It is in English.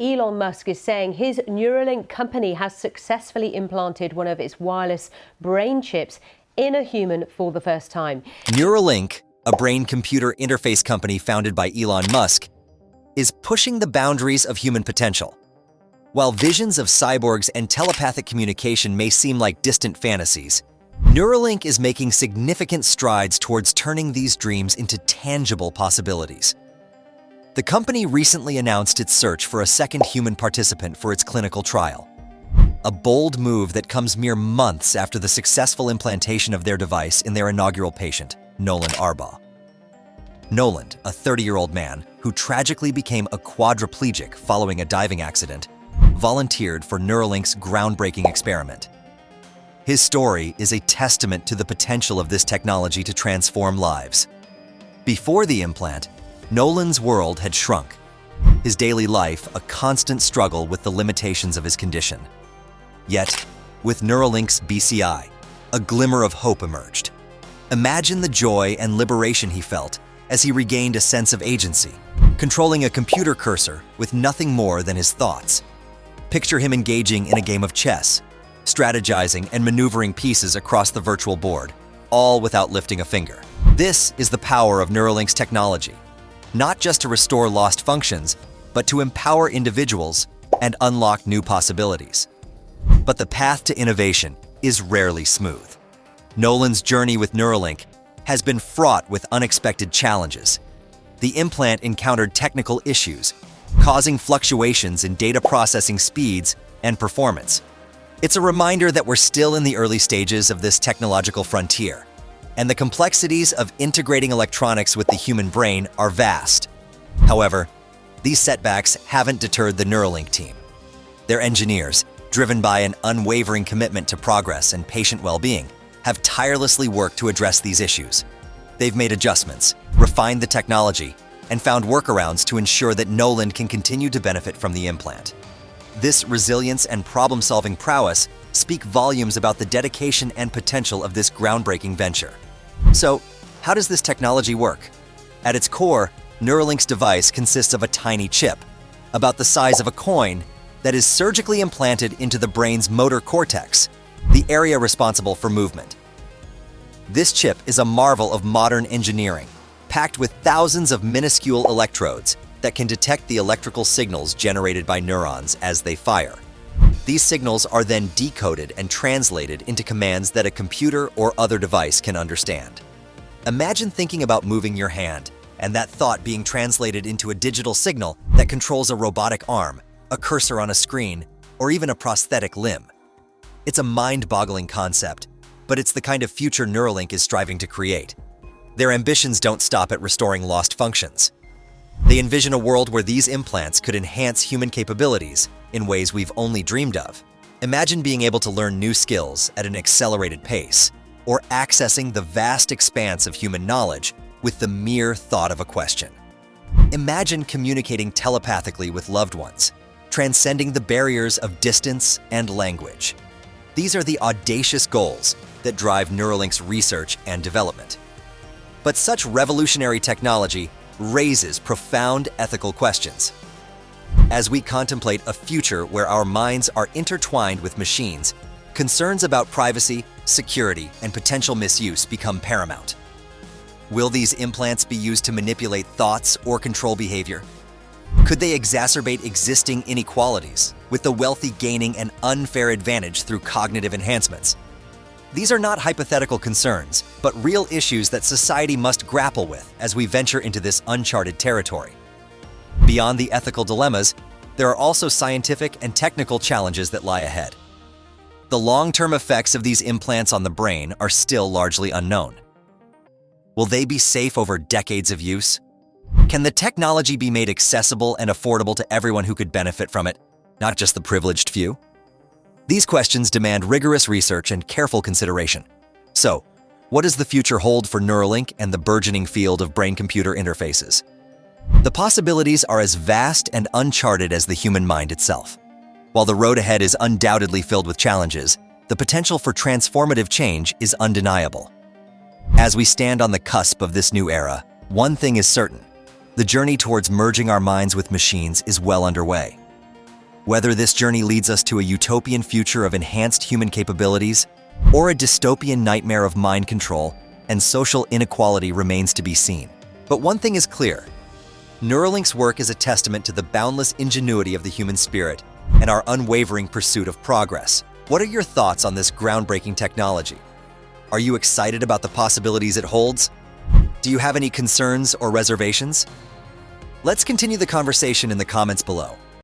Elon Musk is saying his Neuralink company has successfully implanted one of its wireless brain chips in a human for the first time. Neuralink, a brain-computer interface company founded by Elon Musk, is pushing the boundaries of human potential. While visions of cyborgs and telepathic communication may seem like distant fantasies, Neuralink is making significant strides towards turning these dreams into tangible possibilities. The company recently announced its search for a second human participant for its clinical trial, a bold move that comes mere months after the successful implantation of their device in their inaugural patient, Nolan Arbaugh. Nolan, a 30-year-old man who tragically became a quadriplegic following a diving accident, volunteered for Neuralink's groundbreaking experiment. His story is a testament to the potential of this technology to transform lives. Before the implant, Nolan's world had shrunk, his daily life a constant struggle with the limitations of his condition. Yet, with Neuralink's BCI, a glimmer of hope emerged. Imagine the joy and liberation he felt as he regained a sense of agency, controlling a computer cursor with nothing more than his thoughts. Picture him engaging in a game of chess, strategizing and maneuvering pieces across the virtual board, all without lifting a finger. This is the power of Neuralink's technology, not just to restore lost functions, but to empower individuals and unlock new possibilities. But the path to innovation is rarely smooth. Nolan's journey with Neuralink has been fraught with unexpected challenges. The implant encountered technical issues, causing fluctuations in data processing speeds and performance. It's a reminder that we're still in the early stages of this technological frontier, and the complexities of integrating electronics with the human brain are vast. However, these setbacks haven't deterred the Neuralink team. Their engineers, driven by an unwavering commitment to progress and patient well-being, have tirelessly worked to address these issues. They've made adjustments, refined the technology, and found workarounds to ensure that Nolan can continue to benefit from the implant. This resilience and problem-solving prowess speak volumes about the dedication and potential of this groundbreaking venture. So, how does this technology work? At its core, Neuralink's device consists of a tiny chip, about the size of a coin, that is surgically implanted into the brain's motor cortex, the area responsible for movement. This chip is a marvel of modern engineering, packed with thousands of minuscule electrodes that can detect the electrical signals generated by neurons as they fire. These signals are then decoded and translated into commands that a computer or other device can understand. Imagine thinking about moving your hand, and that thought being translated into a digital signal that controls a robotic arm, a cursor on a screen, or even a prosthetic limb. It's a mind-boggling concept, but it's the kind of future Neuralink is striving to create. Their ambitions don't stop at restoring lost functions. They envision a world where these implants could enhance human capabilities in ways we've only dreamed of. Imagine being able to learn new skills at an accelerated pace, or accessing the vast expanse of human knowledge with the mere thought of a question. Imagine communicating telepathically with loved ones, transcending the barriers of distance and language. These are the audacious goals that drive Neuralink's research and development. But such revolutionary technology raises profound ethical questions. As we contemplate a future where our minds are intertwined with machines, concerns about privacy, security, and potential misuse become paramount. Will these implants be used to manipulate thoughts or control behavior? Could they exacerbate existing inequalities, with the wealthy gaining an unfair advantage through cognitive enhancements? These are not hypothetical concerns, but real issues that society must grapple with as we venture into this uncharted territory. Beyond the ethical dilemmas, there are also scientific and technical challenges that lie ahead. The long-term effects of these implants on the brain are still largely unknown. Will they be safe over decades of use? Can the technology be made accessible and affordable to everyone who could benefit from it, not just the privileged few? These questions demand rigorous research and careful consideration. So, what does the future hold for Neuralink and the burgeoning field of brain-computer interfaces? The possibilities are as vast and uncharted as the human mind itself. While the road ahead is undoubtedly filled with challenges, the potential for transformative change is undeniable. As we stand on the cusp of this new era, one thing is certain: the journey towards merging our minds with machines is well underway. Whether this journey leads us to a utopian future of enhanced human capabilities or a dystopian nightmare of mind control and social inequality remains to be seen. But one thing is clear. Neuralink's work is a testament to the boundless ingenuity of the human spirit and our unwavering pursuit of progress. What are your thoughts on this groundbreaking technology? Are you excited about the possibilities it holds? Do you have any concerns or reservations? Let's continue the conversation in the comments below.